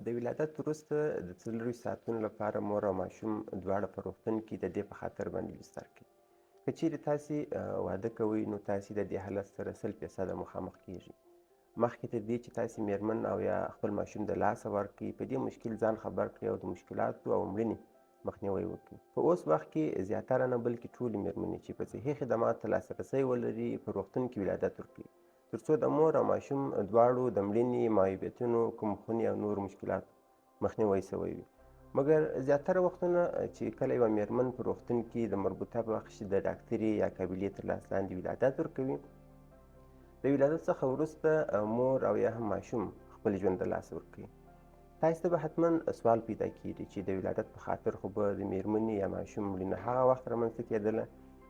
د ولادت وروسته د څلورویشت ساعتونو لپاره مور او ماشوم دواړه په روغتون کې د دې په خاطر باندې بستر کړي. که چیرې تاسې واده کوئ نو تاسې د دې حالت سره 100% مخامخ کیږئ. مخکې تر دې چې تاسې میرمن او یا خپل ماشوم د لاسه ورکړئ په دې مشکل ځان خبر کړئ او د مشکلاتو او مړینې مخنیوی وکړي. په اوس وخت کې زیاتره نه بلکې ټولې میرمنې چې په صحي خدماتو لاسرسی ولري په روغتون کې ولادت وکړي، تر څو د مور او ماشوم دواړو د مړینې، معیوبیتونو، کومخوني او نورو مشکلاتو مخنیوی شوی وي. مګر زیاتره وختونه چې کله یوه میرمن په روغتون کې د مربوطه بخش د ډاکټرې یا قابلې تر لاس لاندې ولادت ورکوي، د ولادت څخه وروسته مور او یا هم ماشوم خپل ژوند د لاسه ورکوي. تاسې ته به حتما سوال پیدا کیږي چې د ولادت په خاطر خو به د میرمنې یا ماشوم مړینه هغه وخت رامنځته کېدله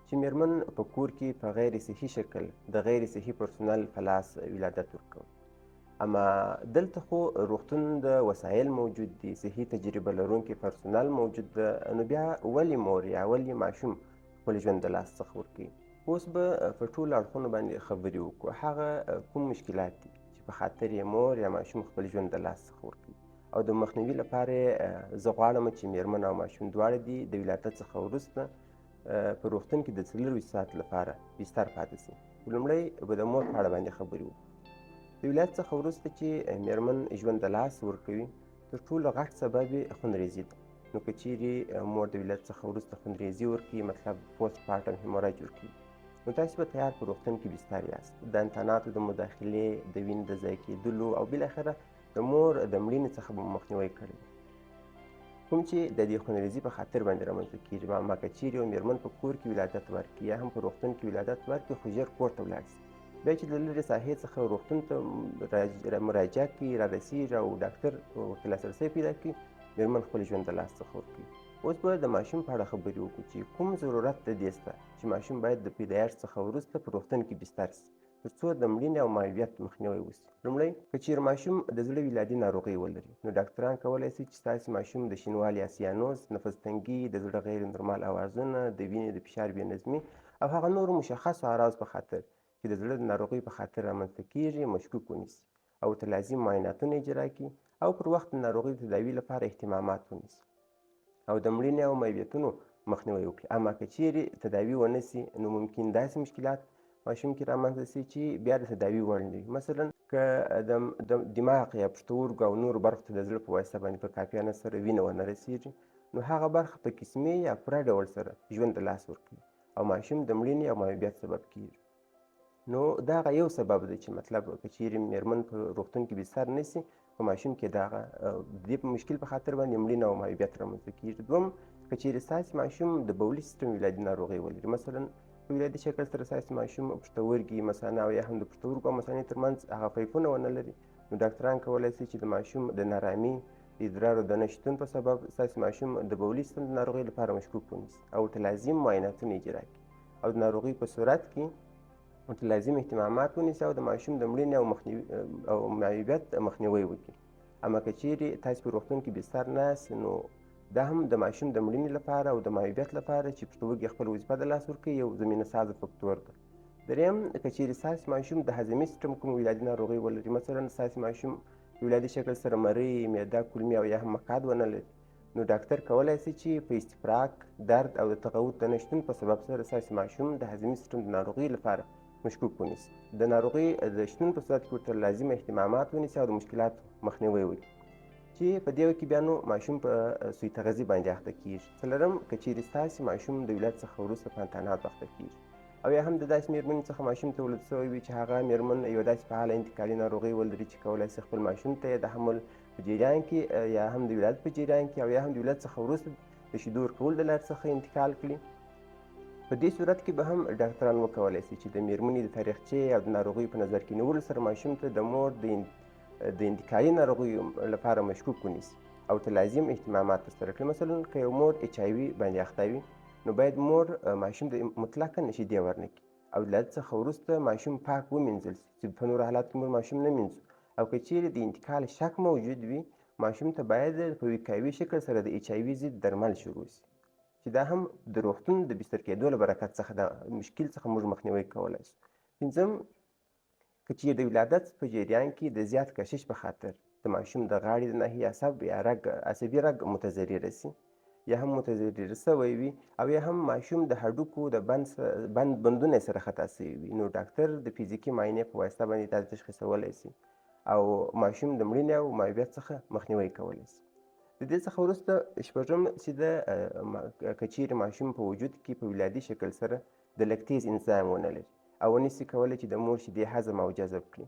چې میرمن په کور کې په غیر صحي شکل د غیر صحي پرسونل په لاس ولادت ورکوي. اما دلته خو روغتون د وسایل موجود دي، صحي تجربه لرونکي پرسونل موجود ده، نو بیا ولې مور یا ولې ماشوم خپل ژوند د لاس څخه ورکوي؟ اوس به په ټولو اړخونو باندې خبرې وکړو. هغه کوم مشکلات دي چې په خاطر یې مور یا ماشوم خپل ژوند د لاس څخه ورکوي، او د مخنیوي لپاره زه غواړم چې میرمن او ماشوم دواړه دي د ولادت څخه وروسته په روغتون کې د 24 ساعت لپاره بستر پاتې شي. لومړی به د مور په اړه باندې خبرې وکړو. د ولادت څخه وروسته چې میرمن ژوند د لاس ورکوي، تر ټولو غټ سبب یې خونریزي ده. نو که چیرې مور د ولادت څخه وروسته خونریزي ورکوي، مطلب پوسټ پارټم هیموراج ورکوي، نو تاسې به تیار په روغتون کې بستر یاست. د انتاناتو د مداخلې، د وینې د ضایع کېدلو او بالاخره د مور د مړینې څخه به مخنیوی کړی کوم چې د دې خونریزي په خاطر باندې رامنځته کېږي. اما که چیرې یو میرمن په کور کې ولادت ورکړي یا هم په روغتون کې ولادت ورکړي، خو ژر کور ته ولاړ شي، بیا چې د لرې ساحې څخه روغتون ته مراجعه کړي، رارسېږي او ډاکټر ورته لاسرسی پیدا کړي، میرمن خپل ژوند د لاس څخه ورکوي. اوس به د ماشوم په اړه خبرې وکړو چې کوم ضرورت د دې شته چې ماشوم باید د پیدایښت څخه وروسته په روغتون کې بستر شي، تر څو د مړینې او معیوبیت مخنیوی وشي. لومړی، که چیرې ماشوم د زړه ولادي ناروغۍ ولري، نو ډاکټران کولی شي چې ستاسې ماشوم د شینوالي یا سیانوز، نفس تنګي، د زړه غیر نورمال اوازونه، د وینې د فشار بې نظمي او هغه نورو مشخصو اعراضو په خاطر چې د زړه د ناروغۍ په خاطر رامنځته کېږي مشکوک ونیسي، او ورته لازم معایناتونه اجرا کړي، او پر وخت د ناروغۍ د تداوي لپاره اهتمامات ونیسي، او د مړینې او معیوبیتونو مخنیوی وکړي. اما که چیرې تداوي ونه سي، نو ممکن داسې مشکلات ماشوم کې رامنځته سي چې بیا د تداوي وړ نه وي. مثلا که د دماغ یا پښتورګو او نورو برخو ته د زړه په واسطه باندې په کافیانه سره وینه ونه رسېږي، نو هغه برخه په قسمي یا پوره ډول سره ژوند د لاس ورکوي او ماشوم د مړینې او معیوبیت سبب کېږي. نو دا هغه یو سبب دی چې مطلب که چیرې میرمن په روغتون کې بستر نه سي، په ماشوم کې د دې په مشکل په خاطر باندې مړینه او معیوبیت رامنځته کېږي. دوم، که چیرې ستاسې ماشوم د بولي سیستم ولادي ناروغۍ ولري، مثلا په ولادي شکل سره ستاسې ماشوم پښتورګي مثانه او یا هم د پښتورګو او مثانې ترمنځ هغه پیپونه ونه لري، نو ډاکټران کولی شي چې د ماشوم د نارامي، د ادرارو د نه شتون په سبب ستاسې ماشوم د بولي سیستم د ناروغۍ لپاره مشکوک ونیسي او ورته لازم معایناتونه اجرا کړي، او د ناروغۍ په صورت کې ورته لازم اهتمامات ونیسي او د ماشوم د مړینې او معیوبیت مخنیوی وکړي. اما که چیرې تاسې په روغتون کې بستر نه یاست، نو دا هم د ماشوم د مړینې لپاره او د معیوبیت لپاره چې پښتورګي خپل وظیفه د لاس ورکوي یو زمینه سازه فکتور ده. دریم، که چیرې ستاسې ماشوم د هضمي سیستم کوم ولادي ناروغۍ ولري، مثلا ستاسې ماشوم په ولادي شکل سره مرۍ، معده، کولمې او یا هم مقعد ونه لري، نو ډاکټر کولی شي چې په استفراق، درد او د تقوت د نه شتون په سبب سره ستاسې ماشوم د هضمي سیستم د ناروغۍ لپاره مشکوک ونیسي، د ناروغۍ د شتون په صورت کې ورته لازم اهتمامات ونیسي او د مشکلاتو مخنیوی وکړي، چې په دې وخت کې بیا نو ماشوم په سوی تغذیې باندې اخته کېږي. څلورم، که چیرې ستاسې ماشوم د ولادت څخه وروسته په انتاناتو اخته کېږي او یا هم د داسې میرمنې څخه ماشوم تولد شوی وي چې هغه میرمن یوه داسې فعاله انتقالي ناروغۍ ولري چې کولی شي خپل ماشوم ته یې د حمل په جریان کې یا هم د ولادت په جریان کې او یا هم د ولادت څخه وروسته د شیدو ورکولو د لارې څخه انتقال کړي. په دې صورت کې به هم ډاکټران وکولی شي چې د میرمنې د تاریخچې او د ناروغۍ په نظر کې نیولو سره ماشوم ته د مور د انتقالي ناروغیو لپاره مشکوک ونیسي او ته لازم اهتمامات ترسره کړي. مثلا که یو مور HIV باندې اخته وي، نو باید مور ماشوم د مطلقاً شیدې ورنه کړي او د ولادت څخه وروسته ماشوم پاک ومینځل شي، چې په نورو حالاتو کې مور ماشوم نه مینځو. او که چیرې د انتقال شک موجود وي، ماشوم ته باید په وقایوي شکل سره د HIV ضد درمل شروع شي، چې دا هم د روغتون د بستر کېدو له برکت څخه د مشکل څخه موږ مخنیوی کولی شو. پنځم، که چیرې د ولادت په جریان کې د زیات کشش په خاطر د ماشوم د غاړې د ناحیې عصب یا عصبي رګ متضرره سي یا هم متضرر سوی وي او یا هم ماشوم د هډوکو د بندونه یې سره خطا سوي وي نو ډاکټر د فزیکي معاینې په واسطه باندې دا تشخیصولی سي او ماشوم د مړینې او معیوبیت څخه مخنیوی کولی سي. د دې څخه وروسته شپږم چې که چیرې ماشوم په وجود کې په ولادي شکل سره د لکتیز انزایم ونه لري او ونسي کولی چې د مور شیدې هضم او جذب کړي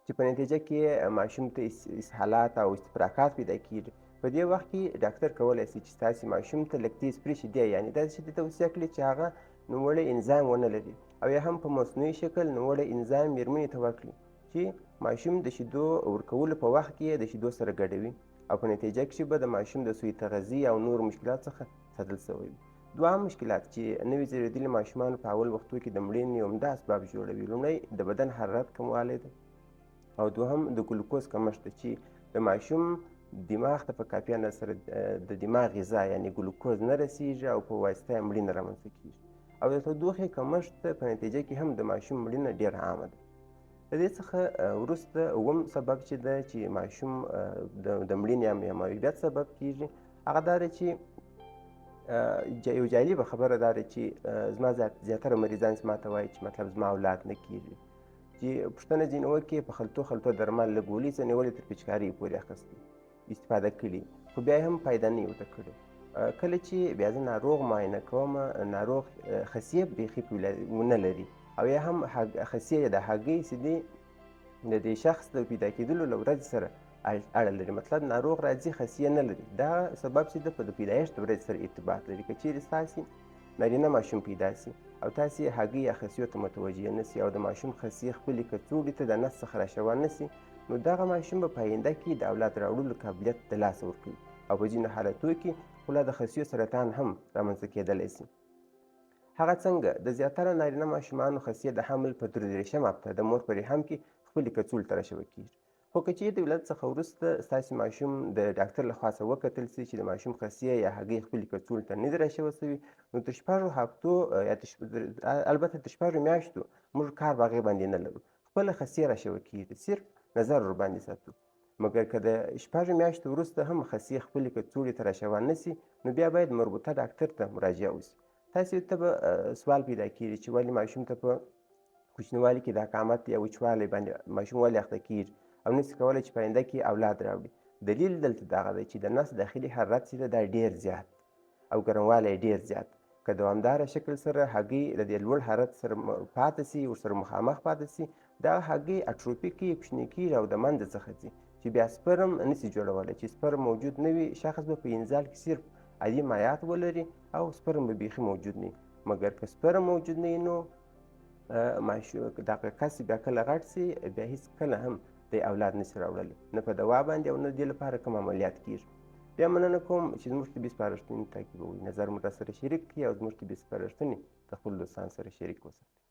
چې په نتیجه کې ماشوم ته اسهالات او استفراقات پیدا کیږي. په دې وخت کې ډاکټر کولی سي چې ستاسې ماشوم ته لکتیز فري شیدې یعنې داسې شیدې توصیه کړي چې هغه نوموړی انزایم ونه لري او یا هم په مصنوعي شکل نوموړی انزایم مېرمنې ته ورکړي چې ماشوم د شیدو ورکولو په وخت کې د شیدو سره ګډوي او په نتیجه کې به د ماشوم د سوی تغذیې او نور مشکلات څخه ساتل سوی وي. دوهم مشکلات چې نوي زېږېدلي ماشومانو په اول وختو کې د مړینې عمده اسباب جوړوي لومړی د بدن حرارت کموالی ده او دوهم د ګلوکوز کمښت ده چې د ماشوم دماغ ته په کافي اندازه سره د دماغ غذا یعنې ګلوکوز نه رسیږي او په واسطه یې مړینه رامنځته کیږي او د تودوخې کمښت په نتیجه کې هم د ماشوم مړینه ډېره عامه ده. د دې څخه وروسته اووم سبب چې ده چې ماشوم د مړینې یا معیوبیت سبب کیږي هغه دا ده چې یو جالبه خبره دا ده چې زما زیاتره مریضان چې ماته وایي چې مطلب زما اولاد نه کیږي چې پوښتنه ځینې وکړي په خلطو درمل له ګولۍ څه نیولې تر پچکارۍ پورې اخیستي استفاده کړي خو بیا یې هم فایده نه یې ورته کړې. کله چې بیا زه ناروغ معاینه کوم ناروغ خصیې بیخي ونه لري او یا هم خصیې د هګۍ چې دي د دې شخص د پیدا کېدلو له ورځې سره اړه لري مطلب ناروغ راځي خصیې نه لري دا سبب چې د په د پیدایښت د ورځې سره ارتباط لري. که چیرې ستاسې نارینه ماشوم پیدا سي او تاسې هګۍ یا خصیو ته متوجه نه سي او د ماشوم خصیې خپلې کڅوړې ته د نس څخه راشوه نه سي نو دغه ماشوم به په آینده کې د اولاد راوړلو قابلیت د لاسه ورکوي او په ځینو حالتو کې خو د خصیو سرطان هم رامنځته کېدلی سي. هغه څنګه د زیاتره نارینه ماشومانو خصیې د حمل په 33 هفته د مور په رحم کې خپلې کڅوړې ته راشوه کېږي خو که چیرې د ولادت څخه وروسته ستاسې ماشوم د ډاکټر له خوا څخه وکتل سي چې د ماشوم خصیې یا هګۍ خپلې کڅوړې ته نه دي راشوه سوي نو تر 6 هفتو یا البته تر 6 میاشتو موږ کار په هغې باندې نه لرو خپله خصیې راشوه کېږي صرف نظر ورباندې ساتو مګر که د 6 میاشتو وروسته هم خصیې خپلې کڅوړې ته راشوه نه سي نو بیا باید مربوطه ډاکټر ته مراجعه وسي. تاسې ته به سوال پیدا کېږي چې ولې ماشوم ته په کوچنیوالي کې د حکامت یا وچوالی باندې ماشوم ولې اخته کېږي او نسي کولی چې په آینده کې اولاد راوړي. دلیل دلته دغه دی چې د نس داخلي حرارت چې ده دا ډېر زیات او ګرموالی یې ډېر زیات که دوامداره شکل سره هګۍ د دې لوړ حرارت سره پاتې سي ورسره مخامخ پاتې سي دغه هګۍ اټروپي کېږي کوچنۍ کېږي او د منځه څخه ځي چې بیا سپرم نسي جوړولی چې سپرم موجود نه وي شخص به په انزال کې صرف عادي مایعات ولري او سپرم به بیخي موجود نه وي مګر که سپرم موجود نه وي نو دغه کس بیا کله غټ سي بیا هېڅکله هم د اولاد نسي راوړلی نه په دوا باندې او نه دې لپاره کوم عملیات کېږي. بیا مننه کوم چې زموږ طبي سپارښتنې تعقیبوئ نظر مو راسره شریک کړي او زموږ طبي سپارښتنې د خپلو دوستانو سره شریک وساتئ.